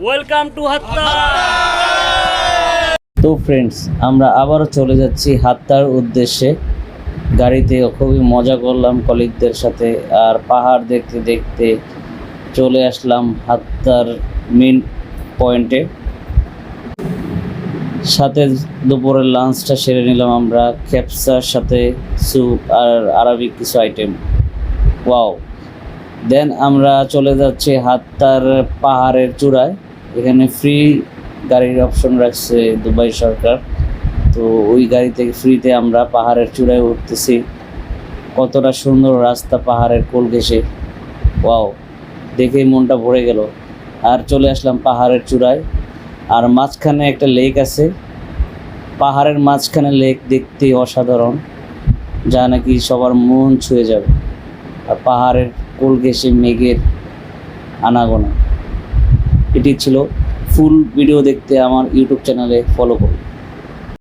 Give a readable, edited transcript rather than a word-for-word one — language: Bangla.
ওয়েলকাম টু হাত্তা। তো ফ্রেন্ডস, আমরা আবারও চলে যাচ্ছি হাত্তার উদ্দেশ্যে। গাড়িতে খুবই মজা করলাম কলিগদের সাথে, আর পাহাড় দেখতে দেখতে চলে আসলাম হাত্তার মেন পয়েন্টে। সাথে দুপুরের লাঞ্চটা সেরে নিলাম আমরা, খেপসার সাথে স্যুপ আর আরবিক কিছু আইটেম। ওয়াও! দেন আমরা চলে যাচ্ছি হাত্তার পাহাড়ের চূড়ায়। এখানে ফ্রি গাড়ির অপশন রাখছে দুবাই সরকার, তো ওই গাড়ি থেকে ফ্রিতে আমরা পাহাড়ের চূড়ায় উঠতেছি। কতটা সুন্দর রাস্তা পাহাড়ের কোল ঘেঁষে! ওয়াও, দেখেই মনটা ভরে গেল। আর চলে আসলাম পাহাড়ের চূড়ায়, আর মাঝখানে একটা লেক আছে। পাহাড়ের মাঝখানে লেক দেখতে অসাধারণ, যা নাকি সবার মন ছুঁয়ে যাবে। আর পাহাড়ের কোল ঘেঁষে মেঘের আনাগোনা। এটি ছিল। ফুল ভিডিও দেখতে আমার ইউটিউব চ্যানেলে ফলো করুন।